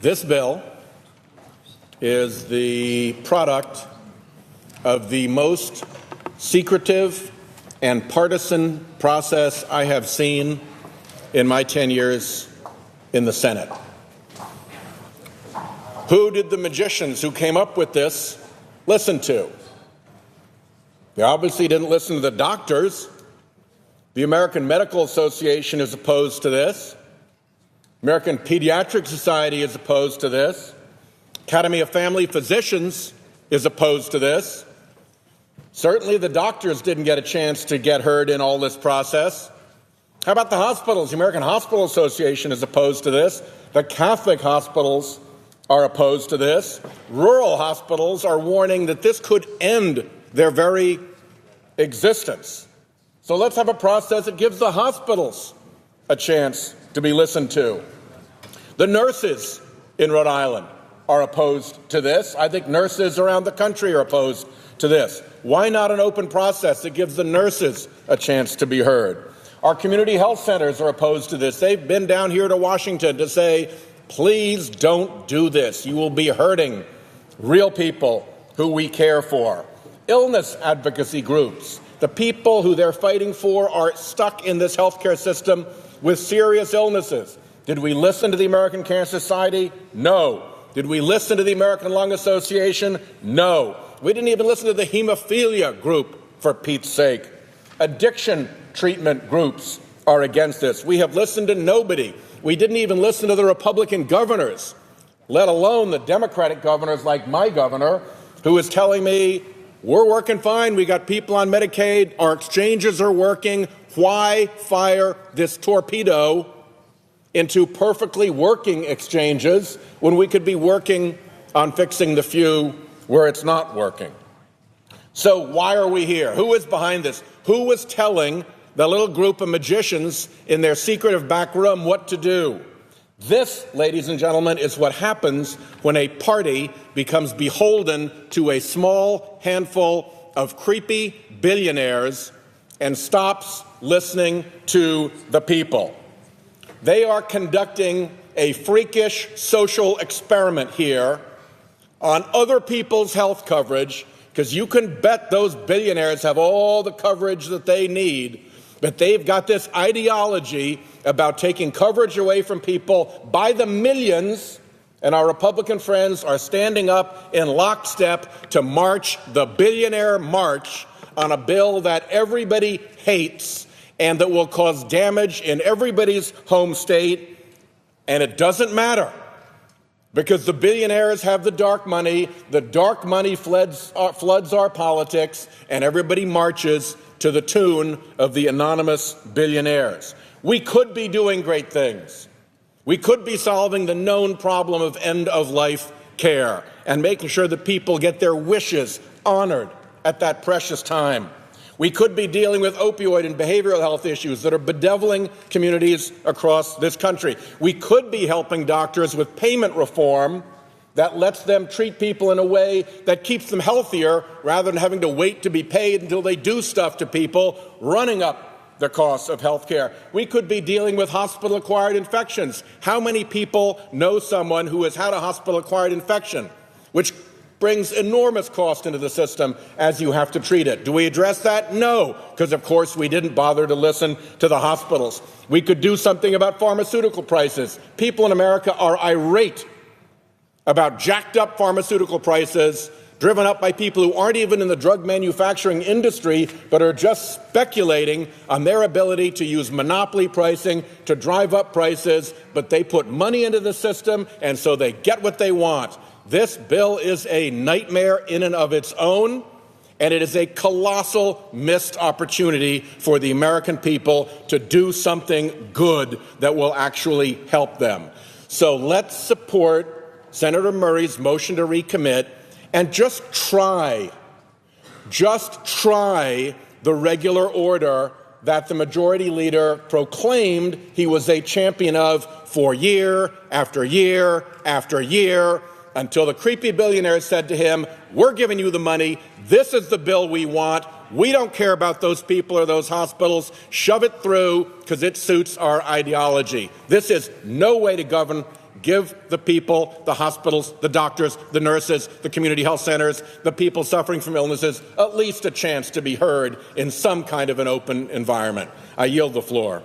This bill is the product of the most secretive and partisan process I have seen in my 10 years in the Senate. Who did the magicians who came up with this listen to? They obviously didn't listen to the doctors. The American Medical Association is opposed to this. American Pediatric Society is opposed to this. Academy of Family Physicians is opposed to this. Certainly the doctors didn't get a chance to get heard in all this process. How about the hospitals? The American Hospital Association is opposed to this. The Catholic hospitals are opposed to this. Rural hospitals are warning that this could end their very existence. So let's have a process that gives the hospitals a chance to be listened to. The nurses in Rhode Island are opposed to this. I think nurses around the country are opposed to this. Why not an open process that gives the nurses a chance to be heard? Our community health centers are opposed to this. They've been down here to Washington to say, please don't do this. You will be hurting real people who we care for. Illness advocacy groups, the people who they're fighting for are stuck in this healthcare system with serious illnesses. Did we listen to the American Cancer Society? No. Did we listen to the American Lung Association? No. We didn't even listen to the hemophilia group, for Pete's sake. Addiction treatment groups are against this. We have listened to nobody. We didn't even listen to the Republican governors, let alone the Democratic governors like my governor, who is telling me, we're working fine, we got people on Medicaid, our exchanges are working. Why fire this torpedo into perfectly working exchanges when we could be working on fixing the few where it's not working? So why are we here? Who is behind this? Who was telling the little group of magicians in their secretive back room what to do? This, ladies and gentlemen, is what happens when a party becomes beholden to a small handful of creepy billionaires and stops listening to the people. They are conducting a freakish social experiment here on other people's health coverage, because you can bet those billionaires have all the coverage that they need, but they've got this ideology about taking coverage away from people by the millions, and our Republican friends are standing up in lockstep to march the billionaire march on a bill that everybody hates and that will cause damage in everybody's home state. And it doesn't matter, because the billionaires have the dark money floods our politics, and everybody marches to the tune of the anonymous billionaires. We could be doing great things. We could be solving the known problem of end-of-life care and making sure that people get their wishes honored at that precious time. We could be dealing with opioid and behavioral health issues that are bedeviling communities across this country. We could be helping doctors with payment reform that lets them treat people in a way that keeps them healthier rather than having to wait to be paid until they do stuff to people, running up the costs of health care. We could be dealing with hospital-acquired infections. How many people know someone who has had a hospital-acquired infection, which brings enormous cost into the system as you have to treat it? Do we address that? No, because of course we didn't bother to listen to the hospitals. We could do something about pharmaceutical prices. People in America are irate about jacked up pharmaceutical prices, driven up by people who aren't even in the drug manufacturing industry, but are just speculating on their ability to use monopoly pricing to drive up prices, but they put money into the system, and so they get what they want. This bill is a nightmare in and of its own, and it is a colossal missed opportunity for the American people to do something good that will actually help them. So let's support Senator Murray's motion to recommit and just try the regular order that the majority leader proclaimed he was a champion of for year after year after year, until the creepy billionaires said to him, we're giving you the money, this is the bill we want, we don't care about those people or those hospitals, shove it through because it suits our ideology. This is no way to govern Give the people, the hospitals, the doctors, the nurses, the community health centers, the people suffering from illnesses, at least a chance to be heard in some kind of an open environment. I yield the floor.